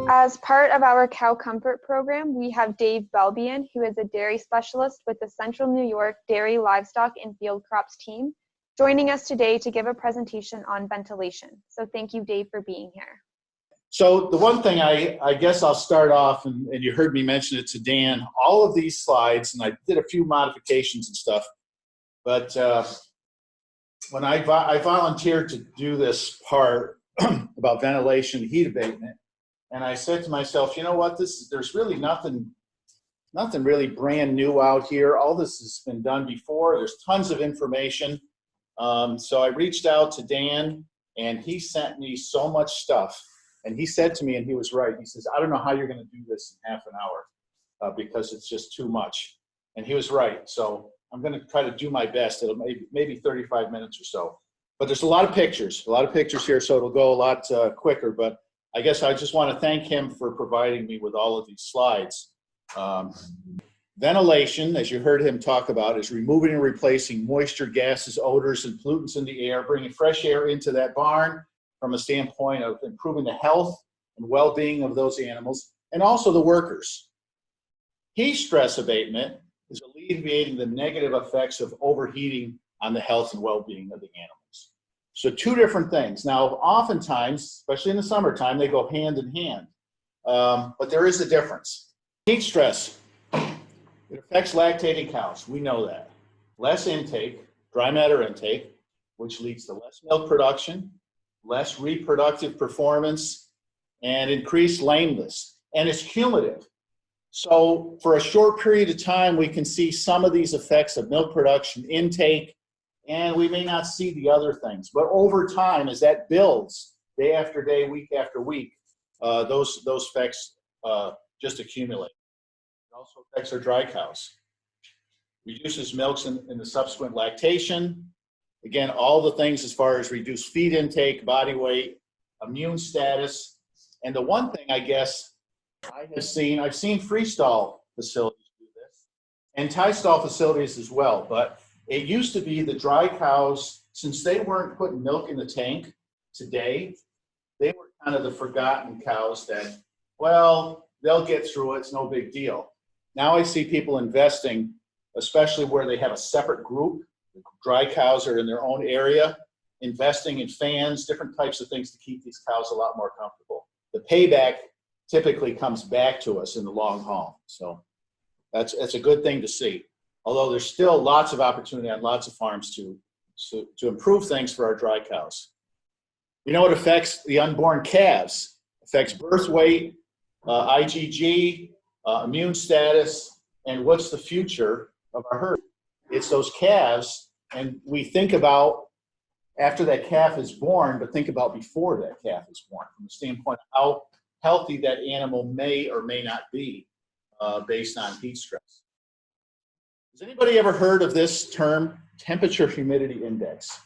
As part of our Cow Comfort program, we have Dave Balbian, who is a dairy specialist with the Central New York Dairy, Livestock, and Field Crops team, joining us today to give a presentation on ventilation. So thank you, Dave, for being here. So the one thing I guess I'll start off, and you heard me mention it to Dan, all of these slides, and I did a few modifications and stuff, but when I volunteered to do this part about ventilation and heat abatement, and I said to myself, you know what, there's really nothing really brand new out here. All this has been done before. There's tons of information. So I reached out to Dan, and he sent me so much stuff. And he said to me, and he was right, he says, I don't know how you're going to do this in half an hour because it's just too much. And he was right. So I'm going to try to do my best. It'll maybe 35 minutes or so. But there's a lot of pictures here, so it'll go a lot quicker. But I guess I just want to thank him for providing me with all of these slides. Ventilation, as you heard him talk about, is removing and replacing moisture, gases, odors, and pollutants in the air, bringing fresh air into that barn from a standpoint of improving the health and well-being of those animals, and also the workers. Heat stress abatement is alleviating the negative effects of overheating on the health and well-being of the animals. So two different things. Now, oftentimes, especially in the summertime, they go hand in hand, but there is a difference. Heat stress, it affects lactating cows. We know that. Less intake, dry matter intake, which leads to less milk production, less reproductive performance, and increased lameness. And it's cumulative. So for a short period of time, we can see some of these effects of milk production, intake, and we may not see the other things. But over time, as that builds, day after day, week after week, those effects just accumulate. It also affects our dry cows. Reduces milks in the subsequent lactation. Again, all the things as far as reduced feed intake, body weight, immune status. And the one thing I guess I've seen freestall facilities do this, and tie stall facilities as well. But it used to be the dry cows, since they weren't putting milk in the tank today, they were kind of the forgotten cows that, well, they'll get through it, it's no big deal. Now I see people investing, especially where they have a separate group. The dry cows are in their own area, investing in fans, different types of things to keep these cows a lot more comfortable. The payback typically comes back to us in the long haul. So that's a good thing to see. Although there's still lots of opportunity on lots of farms to improve things for our dry cows. You know, it affects the unborn calves, affects birth weight, IgG, immune status, and what's the future of our herd. It's those calves, and we think about after that calf is born, but think about before that calf is born from the standpoint of how healthy that animal may or may not be based on heat stress. Has anybody ever heard of this term, temperature humidity index?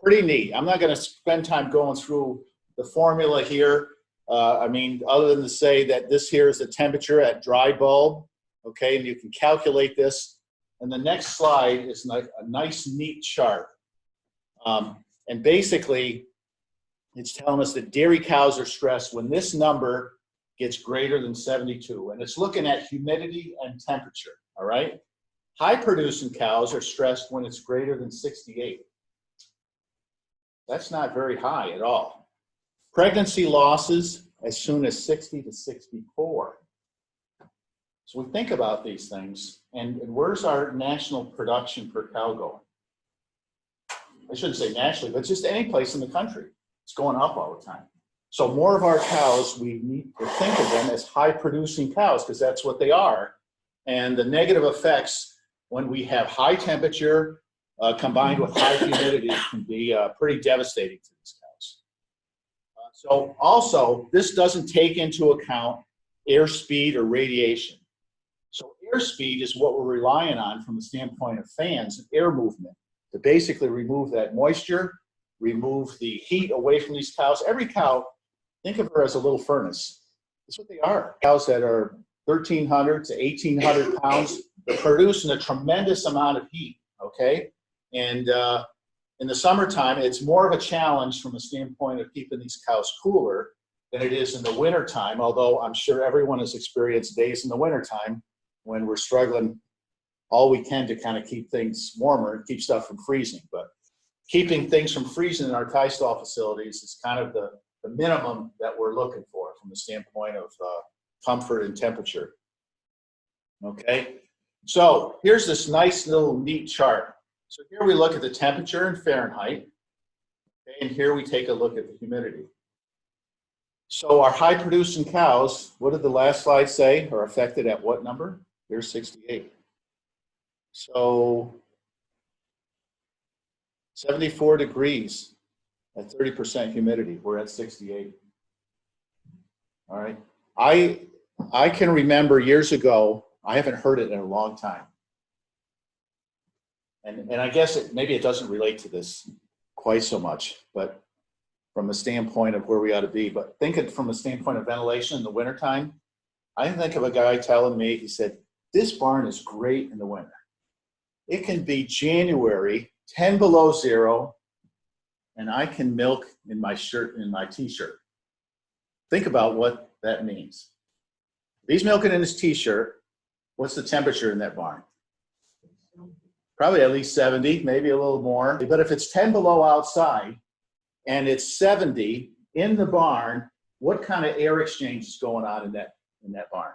Pretty neat. I'm not going to spend time going through the formula here. I mean, other than to say that this here is the temperature at dry bulb, okay, and you can calculate this. And the next slide is like a nice, neat chart. And basically, it's telling us that dairy cows are stressed when this number gets greater than 72. And it's looking at humidity and temperature, all right? High-producing cows are stressed when it's greater than 68. That's not very high at all. Pregnancy losses as soon as 60 to 64. So we think about these things, and where's our national production per cow going? I shouldn't say nationally, but just any place in the country. It's going up all the time. So more of our cows, we need to think of them as high-producing cows because that's what they are. And the negative effects when we have high temperature combined with high humidity can be pretty devastating to these cows. So also, this doesn't take into account airspeed or radiation. So airspeed is what we're relying on from the standpoint of fans and air movement to basically remove that moisture, remove the heat away from these cows. Every cow, think of her as a little furnace. That's what they are. Cows that are 1,300 to 1,800 pounds, they're producing a tremendous amount of heat, okay? And in the summertime, it's more of a challenge from the standpoint of keeping these cows cooler than it is in the wintertime, although I'm sure everyone has experienced days in the wintertime when we're struggling all we can to kind of keep things warmer and keep stuff from freezing. But keeping things from freezing in our tie stall facilities is kind of the minimum that we're looking for from the standpoint of comfort and temperature. Okay, so here's this nice little neat chart. So here we look at the temperature in Fahrenheit, okay, and here we take a look at the humidity. So our high producing cows, what did the last slide say, are affected at what number? Here's 68. So 74 degrees at 30% humidity, we're at 68. All right, I can remember years ago, I haven't heard it in a long time. And I guess maybe it doesn't relate to this quite so much, but from a standpoint of where we ought to be. But think it from a standpoint of ventilation in the wintertime. I think of a guy telling me, he said, this barn is great in the winter. It can be January, 10 below zero, and I can milk in my shirt, in my t-shirt. Think about what that means. He's milking in his t-shirt. What's the temperature in that barn? Probably at least 70, maybe a little more. But if it's 10 below outside and it's 70 in the barn, what kind of air exchange is going on in that barn?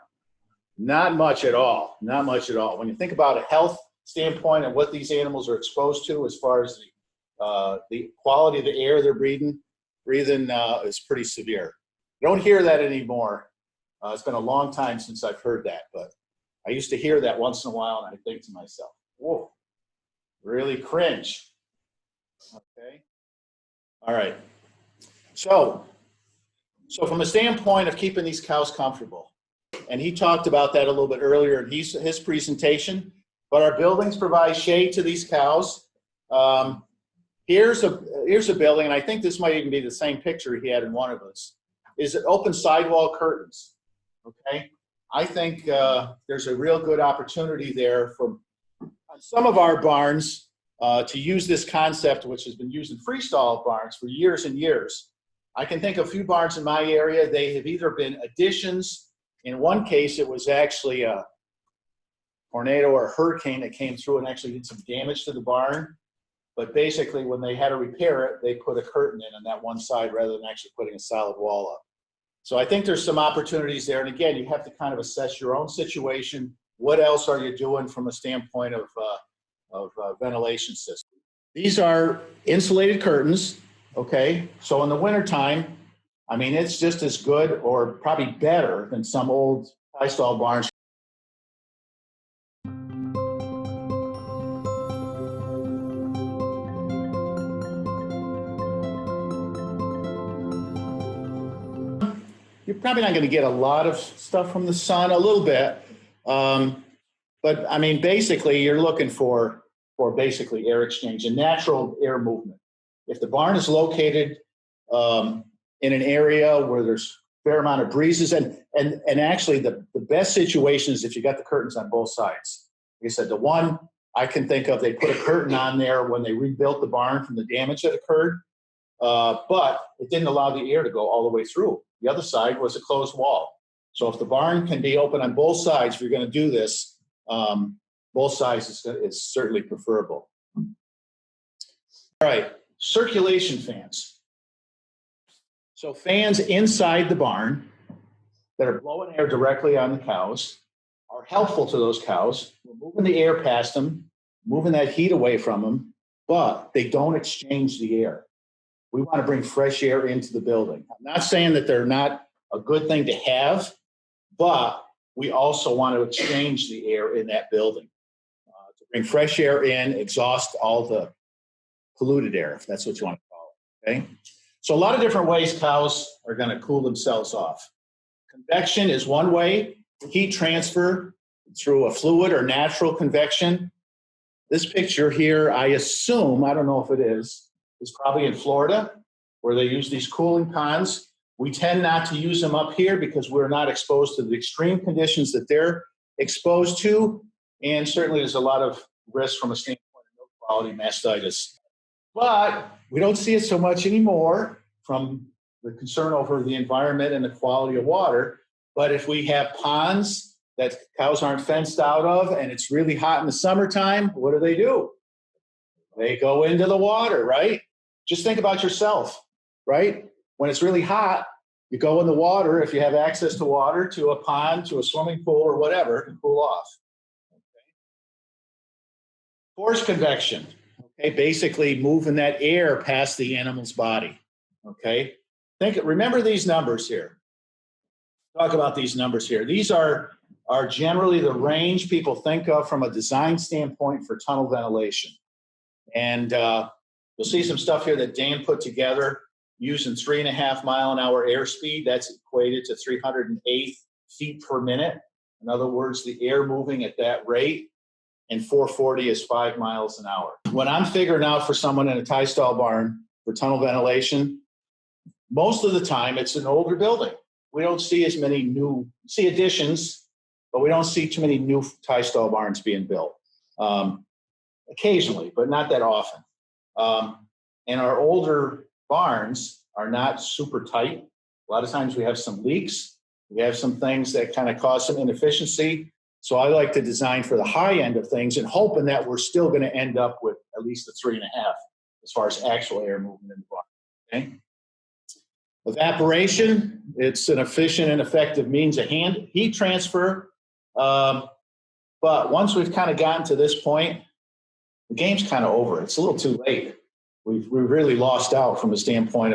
Not much at all. Not much at all. When you think about a health standpoint and what these animals are exposed to as far as the quality of the air they're breathing is pretty severe. You don't hear that anymore. It's been a long time since I've heard that, but I used to hear that once in a while, and I think to myself, whoa, really cringe. Okay. All right. So from a standpoint of keeping these cows comfortable, and he talked about that a little bit earlier in his presentation, but our buildings provide shade to these cows. Here's a building, and I think this might even be the same picture he had in one of us, is open sidewall curtains. Okay. I think there's a real good opportunity there for some of our barns to use this concept, which has been used in freestall barns for years and years. I can think of a few barns in my area. They have either been additions. In one case, it was actually a tornado or a hurricane that came through and actually did some damage to the barn. But basically, when they had to repair it, they put a curtain in on that one side rather than actually putting a solid wall up. So I think there's some opportunities there. And again, you have to kind of assess your own situation. What else are you doing from a standpoint of ventilation system? These are insulated curtains, okay? So in the wintertime, I mean, it's just as good or probably better than some old tie stall barns. You're probably not going to get a lot of stuff from the sun, a little bit. But I mean, basically, you're looking for basically air exchange and natural air movement. If the barn is located in an area where there's a fair amount of breezes, and actually the best situation is if you got the curtains on both sides. Like I said, the one I can think of, they put a curtain on there when they rebuilt the barn from the damage that occurred, but it didn't allow the air to go all the way through. The other side was a closed wall. So if the barn can be open on both sides, if you're going to do this, both sides is certainly preferable. All right, circulation fans. So fans inside the barn that are blowing air directly on the cows are helpful to those cows. We're moving the air past them, moving that heat away from them, but they don't exchange the air. We want to bring fresh air into the building. I'm not saying that they're not a good thing to have, but we also want to exchange the air in that building to bring fresh air in, exhaust all the polluted air, if that's what you want to call it, okay? So a lot of different ways cows are going to cool themselves off. Convection is one way, heat transfer through a fluid or natural convection. This picture here, I assume, I don't know if it is probably in Florida, where they use these cooling ponds. We tend not to use them up here because we're not exposed to the extreme conditions that they're exposed to. And certainly there's a lot of risk from a standpoint of milk quality mastitis. But we don't see it so much anymore from the concern over the environment and the quality of water. But if we have ponds that cows aren't fenced out of and it's really hot in the summertime, what do? They go into the water, right? Just think about yourself, right? When it's really hot, you go in the water, if you have access to water, to a pond, to a swimming pool or whatever, to cool off. Okay. Forced convection, okay, basically moving that air past the animal's body, okay? Remember these numbers here. Talk about these numbers here. These are generally the range people think of from a design standpoint for tunnel ventilation. And you'll see some stuff here that Dan put together using 3.5 mile-an-hour airspeed. That's equated to 308 feet per minute. In other words, the air moving at that rate, and 440 is 5 miles an hour. When I'm figuring out for someone in a tie stall barn for tunnel ventilation, most of the time it's an older building. We don't see as many see additions, but we don't see too many new tie stall barns being built. Occasionally, but not that often. And our older barns are not super tight. A lot of times we have some leaks. We have some things that kind of cause some inefficiency. So I like to design for the high end of things and hoping that we're still going to end up with at least a 3.5 as far as actual air movement in the barn. Okay. Evaporation, it's an efficient and effective means of heat transfer. But once we've kind of gotten to this point, the game's kind of over. It's a little too late. We've really lost out from the standpoint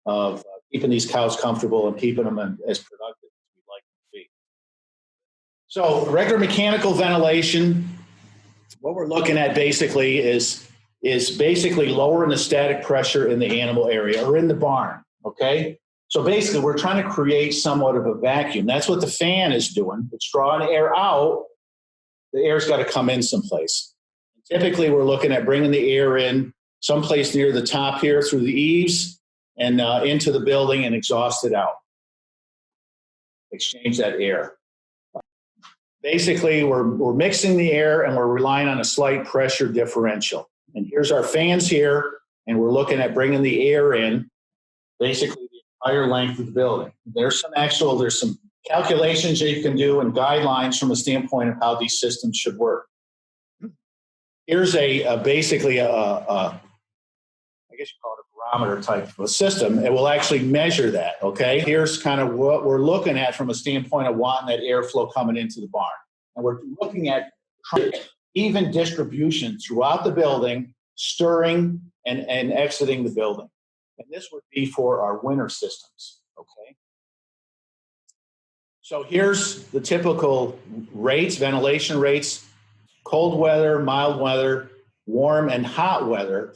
of keeping these cows comfortable and keeping them as productive as we'd like them to be. So regular mechanical ventilation, what we're looking at basically is basically lowering the static pressure in the animal area or in the barn, okay? So basically we're trying to create somewhat of a vacuum. That's what the fan is doing. It's drawing air out. The air's got to come in someplace. Typically, we're looking at bringing the air in someplace near the top here through the eaves and into the building and exhaust it out. Exchange that air. Basically, we're mixing the air and we're relying on a slight pressure differential. And here's our fans here, and we're looking at bringing the air in basically the entire length of the building. There's some calculations that you can do and guidelines from a standpoint of how these systems should work. Here's basically a I guess you call it a barometer type of a system. It will actually measure that, okay? Here's kind of what we're looking at from a standpoint of wanting that airflow coming into the barn. And we're looking at even distribution throughout the building, stirring and exiting the building. And this would be for our winter systems, okay? So here's the typical rates, ventilation rates. Cold weather, mild weather, warm and hot weather.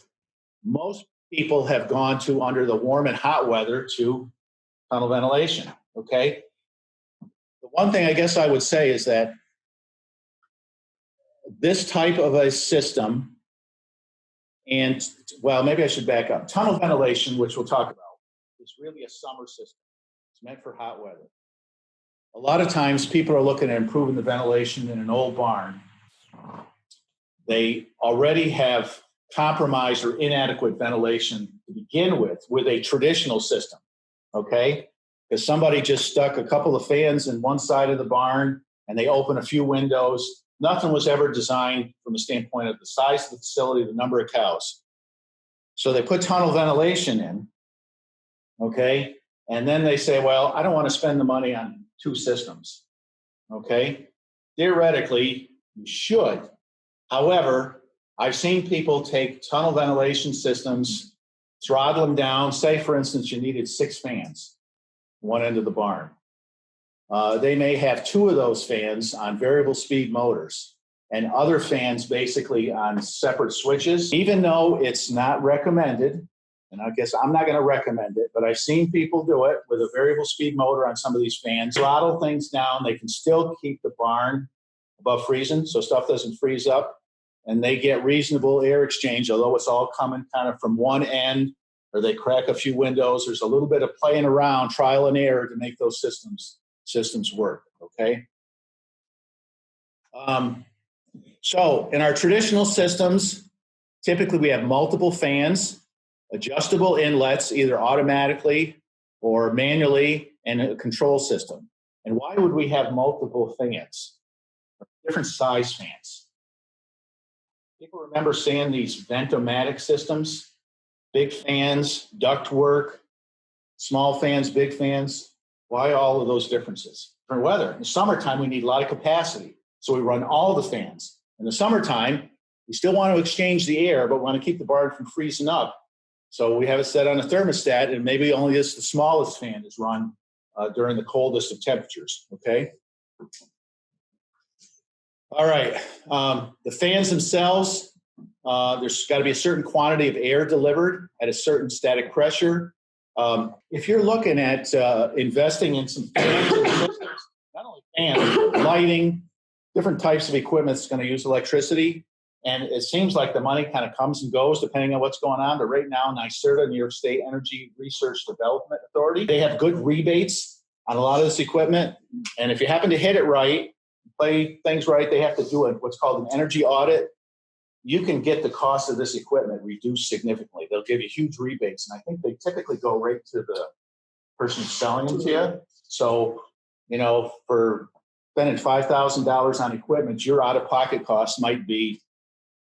Most people have gone to under the warm and hot weather to tunnel ventilation, okay? The one thing I guess I would say is that this type of a system and, well, maybe I should back up. Tunnel ventilation, which we'll talk about, is really a summer system. It's meant for hot weather. A lot of times people are looking at improving the ventilation in an old barn. They already have compromised or inadequate ventilation to begin with a traditional system, okay? Because somebody just stuck a couple of fans in one side of the barn and they open a few windows. Nothing was ever designed from the standpoint of the size of the facility, the number of cows. So they put tunnel ventilation in, okay? And then they say, well, I don't want to spend the money on 2 systems, okay? Theoretically, you should. However, I've seen people take tunnel ventilation systems, throttle them down. Say, for instance, you needed 6 fans, one end of the barn. They may have 2 of those fans on variable speed motors and other fans basically on separate switches. Even though it's not recommended, and I guess I'm not going to recommend it, but I've seen people do it with a variable speed motor on some of these fans. Throttle things down. They can still keep the barn above freezing, so stuff doesn't freeze up, and they get reasonable air exchange, although it's all coming kind of from one end, or they crack a few windows. There's a little bit of playing around, trial and error to make those systems work, okay? So in our traditional systems, typically we have multiple fans, adjustable inlets, either automatically or manually and a control system. And why would we have multiple fans? Different size fans. People remember seeing these Ventomatic systems, big fans, ductwork, small fans, big fans. Why all of those differences? For weather. In the summertime, we need a lot of capacity. So we run all the fans. In the summertime, we still want to exchange the air, but we want to keep the barn from freezing up. So we have it set on a thermostat, and maybe only the smallest fan is run during the coldest of temperatures, okay? All right, the fans themselves, there's got to be a certain quantity of air delivered at a certain static pressure. If you're looking at investing in some fans and systems, not only fans, lighting, different types of equipment that's going to use electricity, and it seems like the money kind of comes and goes depending on what's going on. But right now, NYSERDA, New York State Energy Research Development Authority, they have good rebates on a lot of this equipment. And if you happen to hit it right, play things right, they have to do what's called an energy audit. You can get the cost of this equipment reduced significantly. They'll give you huge rebates. And I think they typically go right to the person selling them to you. So, you know, for spending $5,000 on equipment, your out-of-pocket cost might be,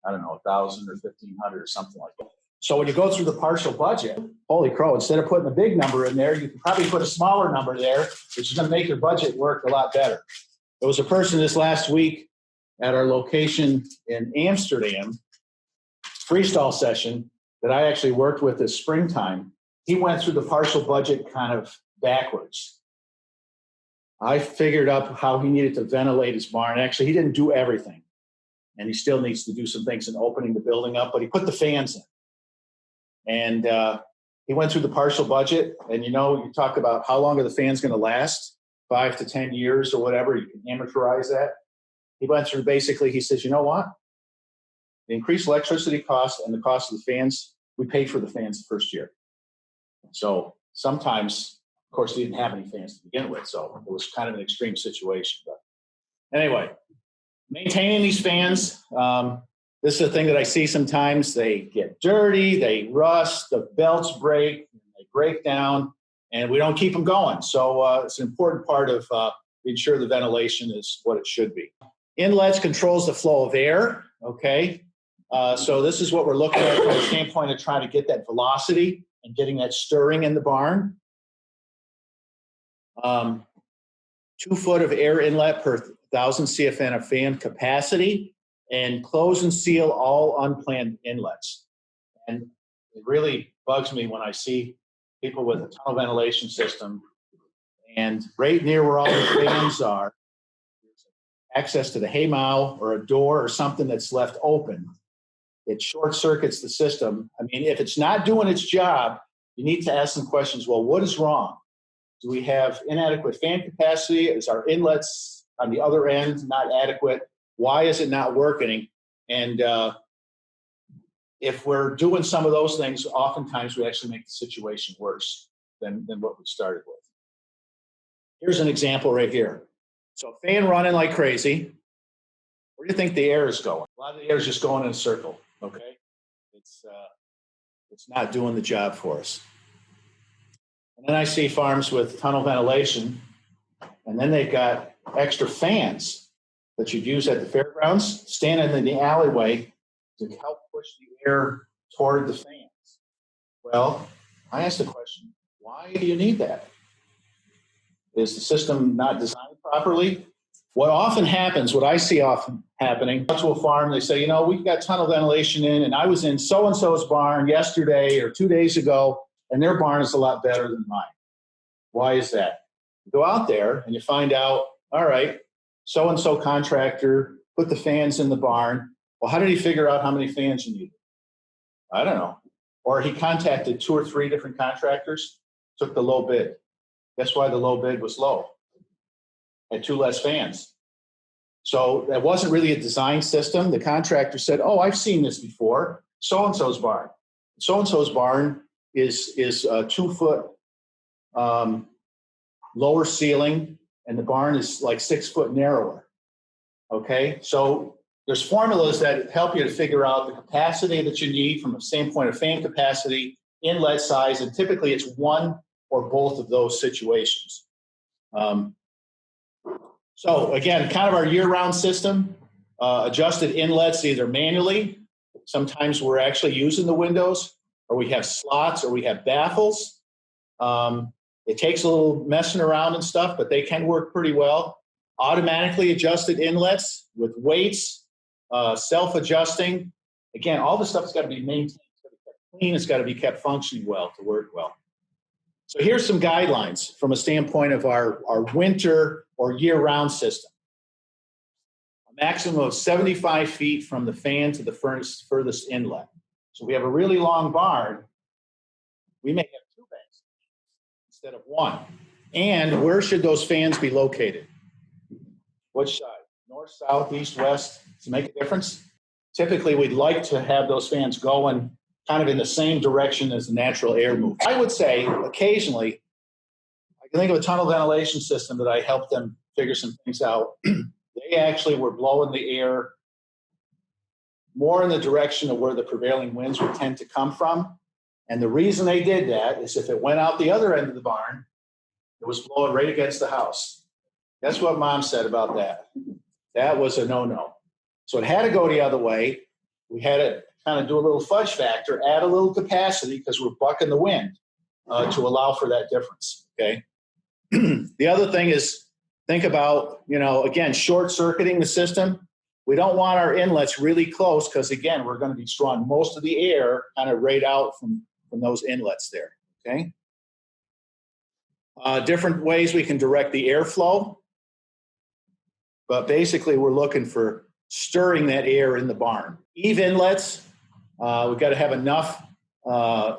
I don't know, $1,000 or $1,500 or something like that. So when you go through the partial budget, holy crow, instead of putting a big number in there, you can probably put a smaller number there, which is going to make your budget work a lot better. There was a person this last week at our location in Amsterdam, freestall session, that I actually worked with this springtime. He went through the partial budget kind of backwards. I figured out how he needed to ventilate his barn. Actually, he didn't do everything. And he still needs to do some things in opening the building up, but he put the fans in. And he went through the partial budget. And, you know, you talk about how long are the fans going to last, 5 to 10 years or whatever. You can amortize that. He went through basically, he says, you know what? The increased electricity cost and the cost of the fans, we paid for the fans the first year. So sometimes, of course, he didn't have any fans to begin with. So it was kind of an extreme situation. But anyway, maintaining these fans, this is a thing that I see sometimes. They get dirty, they rust, the belts break, they break down, and we don't keep them going. So it's an important part of being sure the ventilation is what it should be. Inlets controls the flow of air, okay? So this is what we're looking at from the standpoint of trying to get that velocity and getting that stirring in the barn. 2 foot of air inlet per 1,000 CFN of fan capacity, and close and seal all unplanned inlets. And it really bugs me when I see people with a tunnel ventilation system, and right near where all the fans are, there's access to the haymow or a door or something that's left open. It short circuits the system. I mean, if it's not doing its job, you need to ask some questions. Well, what is wrong? Do we have inadequate fan capacity? Is our inlets on the other end not adequate? Why is it not working? And if we're doing some of those things, oftentimes we actually make the situation worse than what we started with. Here's an example right here. So fan running like crazy. Where do you think the air is going? A lot of the air is just going in a circle, okay? It's not doing the job for us. And then I see farms with tunnel ventilation, and then they've got extra fans that you'd use at the fairgrounds, standing in the alleyway to help push the air toward the fans. Well, I asked the question, why do you need that? Is the system not designed properly? What often happens, what I see often happening, to a farm, they say, you know, we've got tunnel ventilation in, and I was in so-and-so's barn yesterday or 2 days ago, and their barn is a lot better than mine. Why is that? You go out there and you find out, all right, so-and-so contractor put the fans in the barn. Well, how did he figure out how many fans you needed? I don't know. Or he contacted 2 or 3 different contractors, took the low bid. Guess why the low bid was low? Had 2 less fans. So that wasn't really a design system. The contractor said, oh, I've seen this before. So-and-so's barn. So-and-so's barn is a 2 foot lower ceiling, and the barn is like 6 foot narrower. Okay, so there's formulas that help you to figure out the capacity that you need from a standpoint of fan capacity, inlet size, and typically it's 1 or both of those situations. So again, kind of our year-round system, adjusted inlets either manually, sometimes we're actually using the windows, or we have slots, or we have baffles. It takes a little messing around and stuff, but they can work pretty well. Automatically adjusted inlets with weights, self-adjusting. Again, all this stuff's got to be maintained, it's got to be kept clean, it's got to be kept functioning well to work well. So here's some guidelines from a standpoint of our winter or year-round system. A maximum of 75 feet from the fan to the furthest inlet. So we have a really long barn, we may have 2 banks instead of 1. And where should those fans be located? Which side? North, south, east, west? Does it make a difference? Typically, we'd like to have those fans going kind of in the same direction as the natural air moves. I would say occasionally, I can think of a tunnel ventilation system that I helped them figure some things out. They actually were blowing the air more in the direction of where the prevailing winds would tend to come from. And the reason they did that is if it went out the other end of the barn, it was blowing right against the house. That's what Mom said about that. That was a no-no. So it had to go the other way. We had to kind of do a little fudge factor, add a little capacity because we're bucking the wind to allow for that difference, okay? The other thing is think about, again, short-circuiting the system. We don't want our inlets really close because, again, we're going to be drawing most of the air kind of right out from those inlets there, okay? Different ways we can direct the airflow. But basically, we're looking for stirring that air in the barn. Eave inlets, we've got to have enough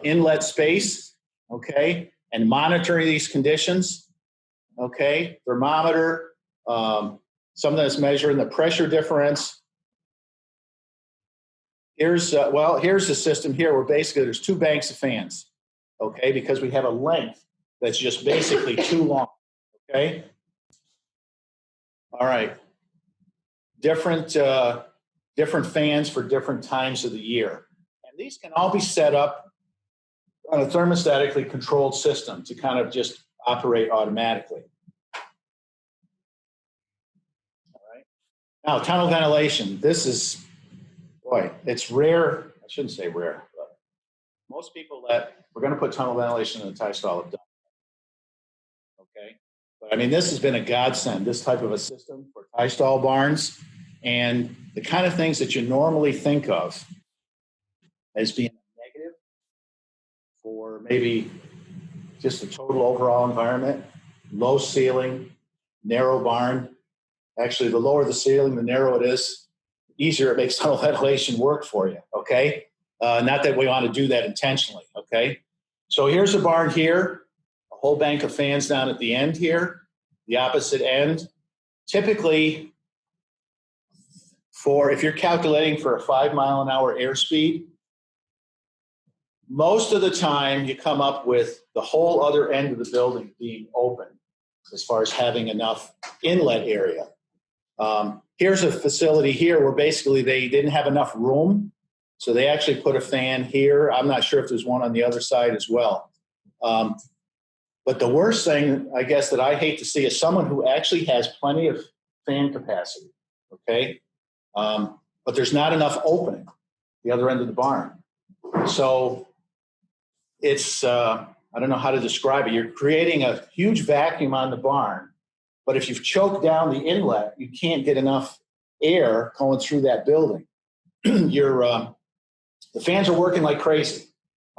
inlet space, okay? And monitoring these conditions, okay? Thermometer, something that's measuring the pressure difference. Here's the system here where basically there's 2 banks of fans, okay? Because we have a length that's just basically too long, okay? All right. Different fans for different times of the year. And these can all be set up on a thermostatically controlled system to kind of just operate automatically. All right. Now, tunnel ventilation. This is, boy, it's rare. I shouldn't say rare, but most people that we're going to put tunnel ventilation in the tie stall have done. Okay. But I mean, this has been a godsend, this type of a system for tie stall barns. And the kind of things that you normally think of as being negative for maybe just the total overall environment, low ceiling, narrow barn. Actually, the lower the ceiling, the narrower it is, the easier it makes tunnel ventilation work for you, okay? Not that we want to do that intentionally, okay? So here's a barn here, a whole bank of fans down at the end here, the opposite end. Typically, if you're calculating for a 5-mile-an-hour airspeed, most of the time you come up with the whole other end of the building being open as far as having enough inlet area. Here's a facility here where basically they didn't have enough room, so they actually put a fan here. I'm not sure if there's one on the other side as well. But the worst thing, I guess, that I hate to see is someone who actually has plenty of fan capacity, okay? But there's not enough opening the other end of the barn. So it's, I don't know how to describe it. You're creating a huge vacuum on the barn, but if you've choked down the inlet, you can't get enough air going through that building. The fans are working like crazy.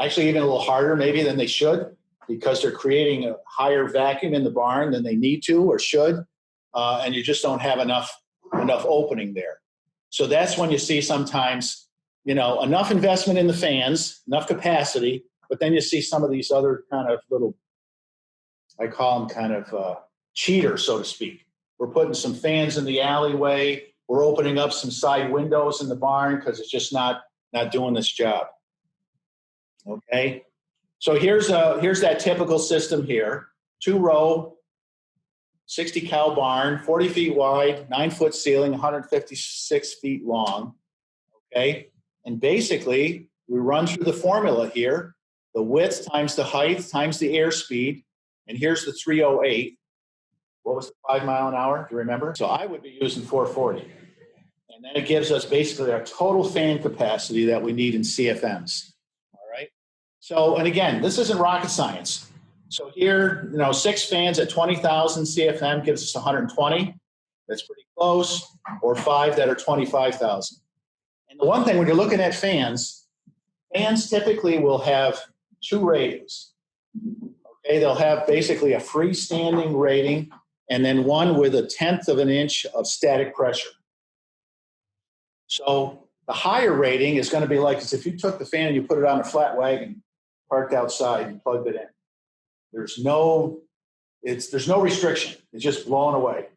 Actually, even a little harder maybe than they should because they're creating a higher vacuum in the barn than they need to or should, and you just don't have enough opening there. So that's when you see sometimes, enough investment in the fans, enough capacity, but then you see some of these other kind of little, I call them kind of cheaters, so to speak. We're putting some fans in the alleyway. We're opening up some side windows in the barn because it's just not doing this job. Okay, so here's that typical system here: 2-row, 60-cow barn, 40 feet wide, 9-foot ceiling, 156 feet long. Okay, and basically we run through the formula here. the width times the height times the airspeed, and here's the 308. What was the 5 mile an hour? Do you remember? So I would be using 440. And then it gives us basically our total fan capacity that we need in CFMs. All right. So, and again, this isn't rocket science. So here, 6 fans at 20,000 CFM gives us 120. That's pretty close. Or 5 that are 25,000. And the one thing when you're looking at fans typically will have 2 ratings. Okay, they'll have basically a freestanding rating and then one with 1/10 of an inch of static pressure. So the higher rating is going to be like as if you took the fan and you put it on a flat wagon, parked outside, and plugged it in. There's no restriction. It's just blowing away.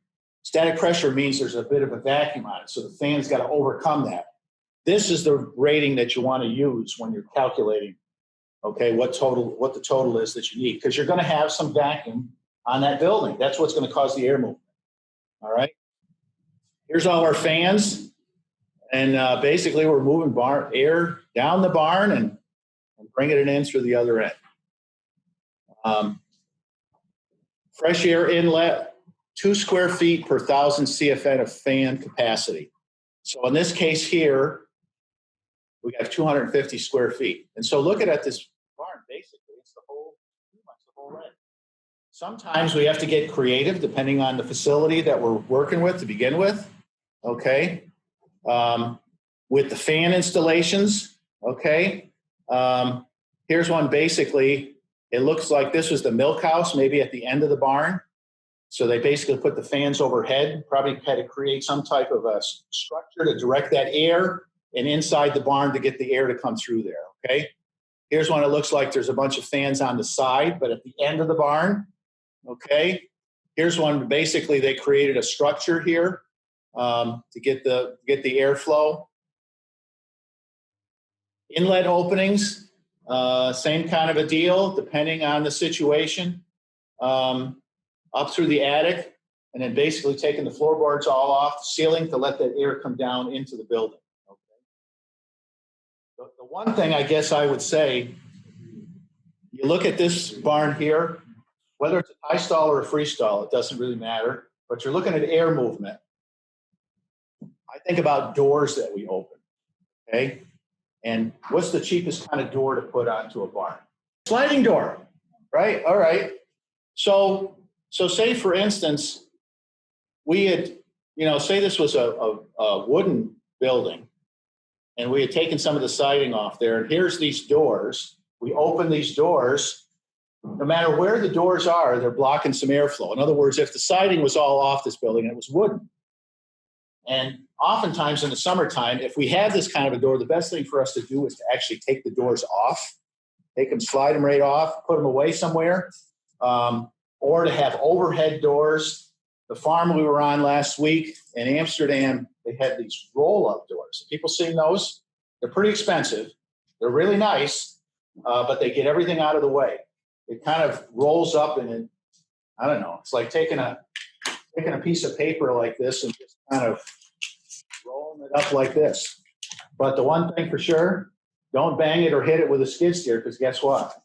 Static pressure means there's a bit of a vacuum on it, so the fan's got to overcome that. This is the rating that you want to use when you're calculating, okay, what the total is that you need, because you're going to have some vacuum on that building. That's what's going to cause the air movement. All right. Here's all our fans, and basically we're moving air down the barn and bringing it in through the other end. Fresh air inlet, 2 square feet per 1,000 CFM of fan capacity. So in this case here, we have 250 square feet. And so looking at this barn, basically, it's pretty much the whole end. Sometimes we have to get creative depending on the facility that we're working with to begin with, okay? With the fan installations, okay? Here's one basically, it looks like this was the milk house, maybe at the end of the barn. So they basically put the fans overhead, probably had to create some type of a structure to direct that air and inside the barn to get the air to come through there, okay? Here's one, it looks like there's a bunch of fans on the side, but at the end of the barn, okay? Here's one, basically they created a structure here to get the airflow. Inlet openings, same kind of a deal, depending on the situation. Up through the attic, and then basically taking the floorboards all off the ceiling to let that air come down into the building. Okay. The one thing I guess I would say, you look at this barn here, whether it's a high stall or a freestall, it doesn't really matter, but you're looking at air movement. I think about doors that we open, okay? And what's the cheapest kind of door to put onto a barn? Sliding door, right? All right. So say, for instance, we had, say this was a wooden building, and we had taken some of the siding off there, and here's these doors. We open these doors. No matter where the doors are, they're blocking some airflow. In other words, if the siding was all off this building and it was wooden, and oftentimes in the summertime, if we have this kind of a door, the best thing for us to do is to actually take the doors off, slide them right off, put them away somewhere. Or to have overhead doors. The farm we were on last week in Amsterdam, they had these roll-up doors. People seen those? They're pretty expensive. They're really nice, but they get everything out of the way. It kind of rolls up and I don't know. It's like taking a piece of paper like this and just kind of rolling it up like this. But the one thing for sure, don't bang it or hit it with a skid steer, because guess what?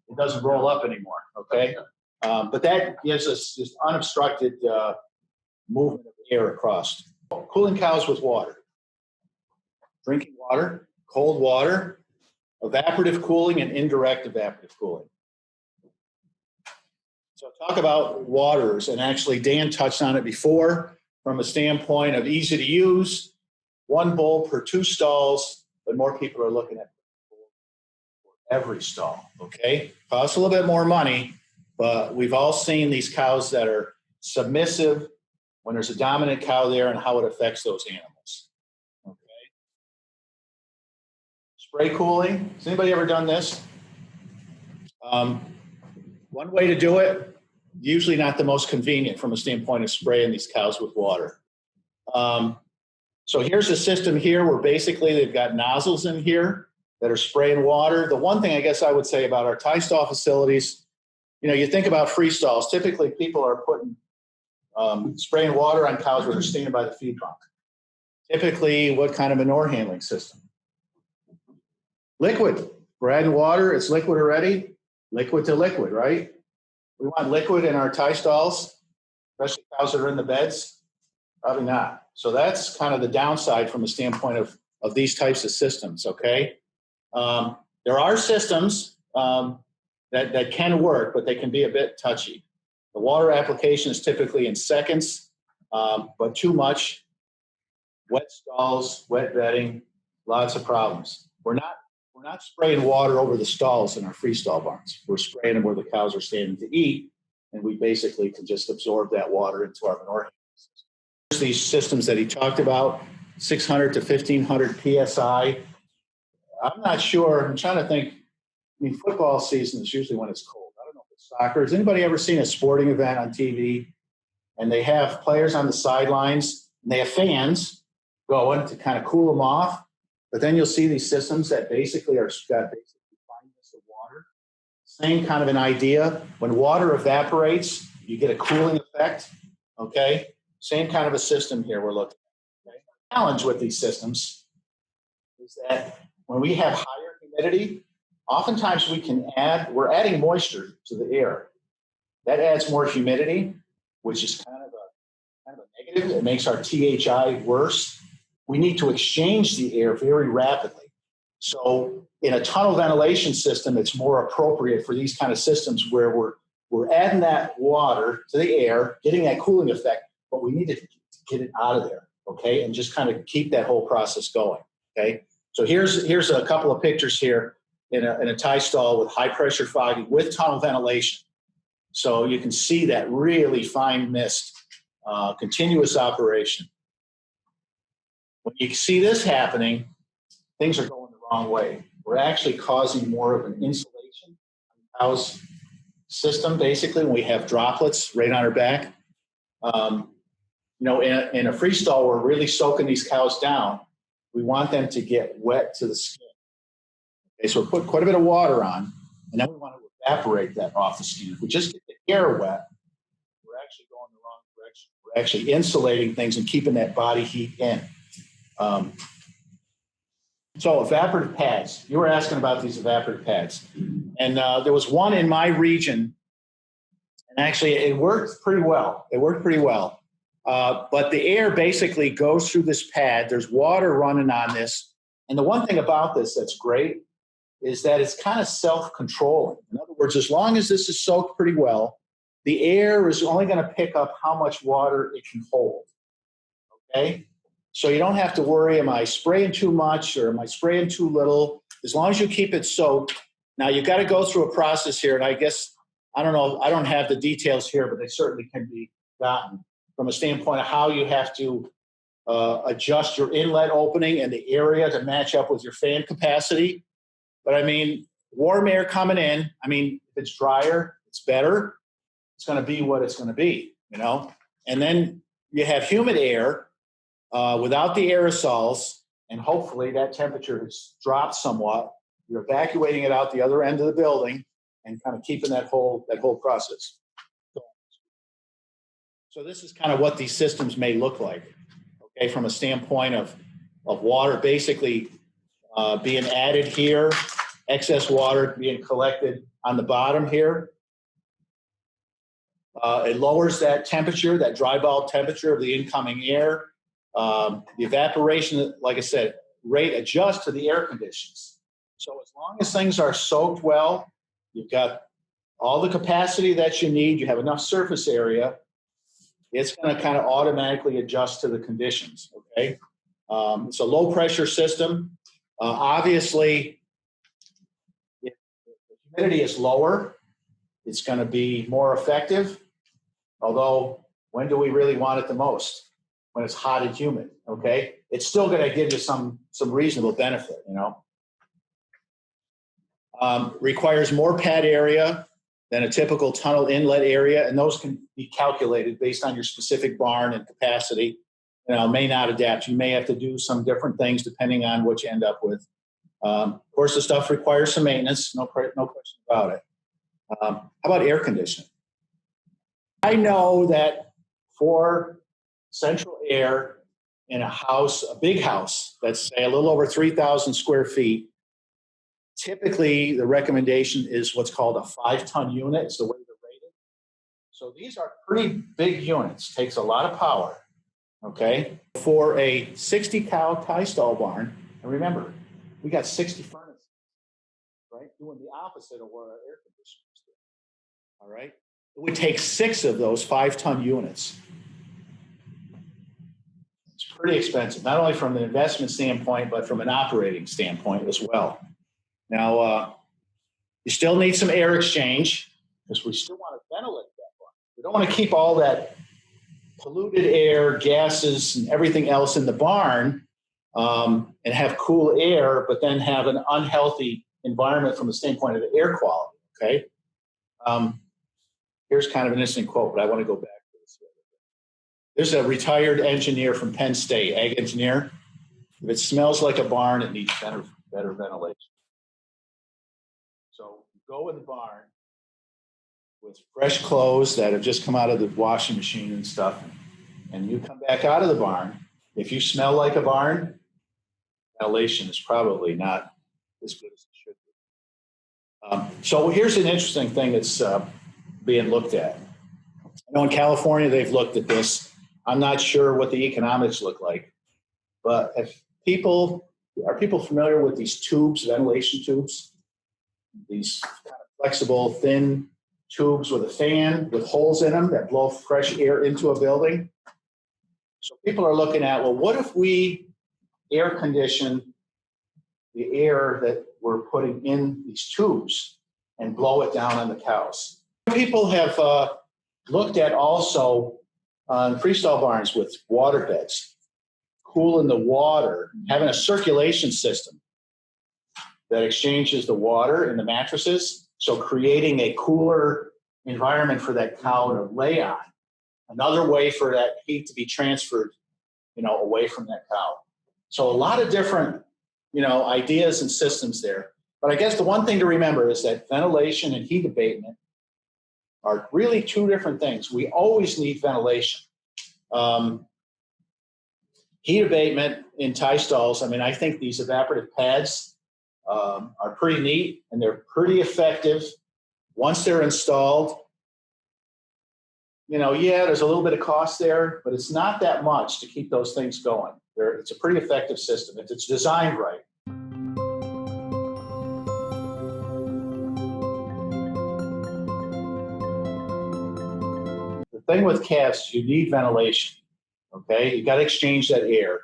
It doesn't roll up anymore, okay? But that gives us just unobstructed movement of air across. Cooling cows with water. Drinking water, cold water, evaporative cooling, and indirect evaporative cooling. So talk about waters, and actually Dan touched on it before from a standpoint of easy to use, 1 bowl per 2 stalls, but more people are looking at every stall, okay? Costs a little bit more money, but we've all seen these cows that are submissive when there's a dominant cow there and how it affects those animals. Okay. Spray cooling. Has anybody ever done this? One way to do it, usually not the most convenient from a standpoint of spraying these cows with water. So here's a system here where basically they've got nozzles in here that are spraying water. The one thing I guess I would say about our tie stall facilities, you think about freestalls. Typically, people are putting spraying water on cows where they're standing by the feed bunk. Typically, what kind of manure handling system? Liquid. We're adding water, it's liquid already, liquid to liquid, right? We want liquid in our tie stalls, especially cows that are in the beds? Probably not. So that's kind of the downside from a standpoint of these types of systems, okay? There are systems that can work, but they can be a bit touchy. The water application is typically in seconds, but too much, wet stalls, wet bedding, lots of problems. We're not spraying water over the stalls in our freestall barns. We're spraying them where the cows are standing to eat, and we basically can just absorb that water into our manure. There's these systems that he talked about, 600 to 1500 PSI. I'm not sure. I'm trying to think. I mean, football season is usually when it's cold. I don't know if it's soccer. Has anybody ever seen a sporting event on TV and they have players on the sidelines and they have fans going to kind of cool them off? But then you'll see these systems that basically got basically fineness of water. Same kind of an idea. When water evaporates, you get a cooling effect. Okay, same kind of a system here we're looking at. Okay? The challenge with these systems is that when we have higher humidity, oftentimes we're adding moisture to the air. That adds more humidity, which is kind of a negative. It makes our THI worse. We need to exchange the air very rapidly. So in a tunnel ventilation system, it's more appropriate for these kind of systems where we're adding that water to the air, getting that cooling effect, but we need to get it out of there, okay, and just kind of keep that whole process going, okay? So here's a couple of pictures here in a tie stall with high pressure fogging with tunnel ventilation. So you can see that really fine mist, continuous operation. When you see this happening, things are going the wrong way. We're actually causing more of an insulation on the cow's system, basically, when we have droplets right on her back. In a freestall, we're really soaking these cows down. We want them to get wet to the skin. Okay, so we put quite a bit of water on, and then we want to evaporate that off the skin. If we just get the air wet, we're actually going the wrong direction. We're actually insulating things and keeping that body heat in. So evaporative pads. You were asking about these evaporative pads. And there was one in my region, and actually it worked pretty well. But the air basically goes through this pad. There's water running on this. And the one thing about this that's great is that it's kind of self-controlling. In other words, as long as this is soaked pretty well, the air is only going to pick up how much water it can hold. Okay? So you don't have to worry, am I spraying too much or am I spraying too little? As long as you keep it soaked. Now, you've got to go through a process here, and I guess, I don't know, I don't have the details here, but they certainly can be gotten from a standpoint of how you have to adjust your inlet opening and the area to match up with your fan capacity. But I mean, warm air coming in, I mean, if it's drier, it's better. It's going to be what it's going to be, you know? And then you have humid air without the aerosols, and hopefully that temperature has dropped somewhat. You're evacuating it out the other end of the building and kind of keeping that whole process going. So this is kind of what these systems may look like, okay, from a standpoint of water basically being added here, excess water being collected on the bottom here. It lowers that temperature, that dry bulb temperature of the incoming air. The evaporation, like I said, rate adjusts to the air conditions. So as long as things are soaked well, you've got all the capacity that you need, you have enough surface area, it's going to kind of automatically adjust to the conditions, okay? It's a low pressure system. Obviously, if the humidity is lower, it's going to be more effective. Although, when do we really want it the most? When it's hot and humid, okay? It's still going to give you some reasonable benefit, you know? Requires more pad area than a typical tunnel inlet area, and those can be calculated based on your specific barn and capacity. You know, may not adapt. You may have to do some different things depending on what you end up with. Of course, the stuff requires some maintenance, no question about it. How about air conditioning? I know that for central air in a house, a big house, that's say a little over 3,000 square feet, Typically, the recommendation is what's called a 5-ton unit. It's the way they're rated. So these are pretty big units. Takes a lot of power. Okay, for a 60 cow tie stall barn, and remember, we got 60 furnaces, right? Doing the opposite of what our air conditioners do. All right, it would take 6 of those 5-ton units. It's pretty expensive, not only from an investment standpoint, but from an operating standpoint as well. Now, you still need some air exchange because we still want to ventilate that barn. We don't want to keep all that polluted air, gases, and everything else in the barn and have cool air, but then have an unhealthy environment from the standpoint of the air quality, okay? Here's kind of an interesting quote, but I want to go back to this. There's a retired engineer from Penn State, ag engineer. If it smells like a barn, it needs better ventilation. So go in the barn with fresh clothes that have just come out of the washing machine and stuff, and you come back out of the barn, if you smell like a barn, ventilation is probably not as good as it should be. So here's an interesting thing that's being looked at. I know in California they've looked at this. I'm not sure what the economics look like, but are people familiar with these tubes, ventilation tubes? These kind of flexible, thin tubes with a fan with holes in them that blow fresh air into a building. So people are looking at, well, what if we air condition the air that we're putting in these tubes and blow it down on the cows? People have looked at also freestall barns with water beds, cooling the water, having a circulation system that exchanges the water in the mattresses. So creating a cooler environment for that cow to lay on. Another way for that heat to be transferred, away from that cow. So a lot of different, ideas and systems there. But I guess the one thing to remember is that ventilation and heat abatement are really 2 different things. We always need ventilation. Heat abatement in tie stalls, I think these evaporative pads are pretty neat and they're pretty effective once they're installed. There's a little bit of cost there, but it's not that much to keep those things going. It's a pretty effective system if it's designed right. The thing with calves, you need ventilation, okay? You got to exchange that air.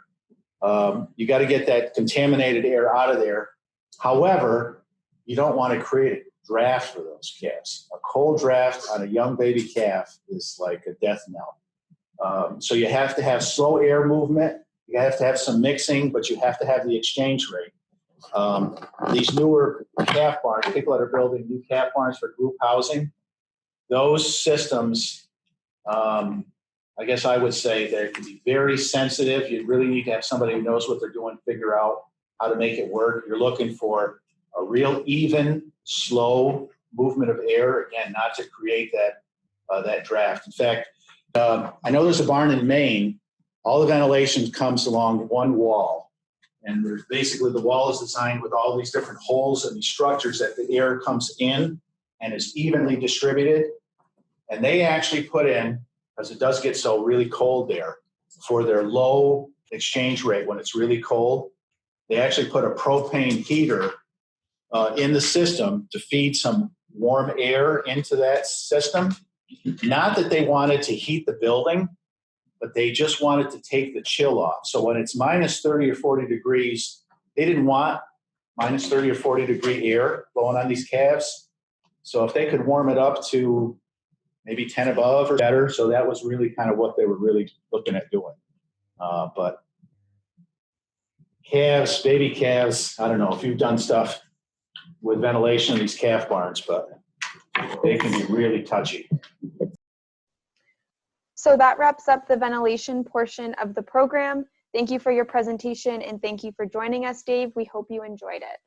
You got to get that contaminated air out of there. However, you don't want to create a draft for those calves. A cold draft on a young baby calf is like a death knell. So you have to have slow air movement. You have to have some mixing, but you have to have the exchange rate. These newer calf barns, people that are building new calf barns for group housing, those systems, I guess I would say they can be very sensitive. You really need to have somebody who knows what they're doing, figure out how to make it work. You're looking for a real even, slow movement of air, again, not to create that draft. In fact, I know there's a barn in Maine. All the ventilation comes along one wall. And there's basically the wall is designed with all these different holes and these structures that the air comes in and is evenly distributed. And they actually put in, because it does get so really cold there, for their low exchange rate when it's really cold, they actually put a propane heater in the system to feed some warm air into that system. Not that they wanted to heat the building, but they just wanted to take the chill off. So when it's minus 30 or 40 degrees, they didn't want minus 30 or 40 degree air blowing on these calves. So if they could warm it up to maybe 10 above or better, so that was really kind of what they were really looking at doing. But calves, baby calves, I don't know if you've done stuff with ventilation in these calf barns, but they can be really touchy. So that wraps up the ventilation portion of the program. Thank you for your presentation and thank you for joining us, Dave. We hope you enjoyed it.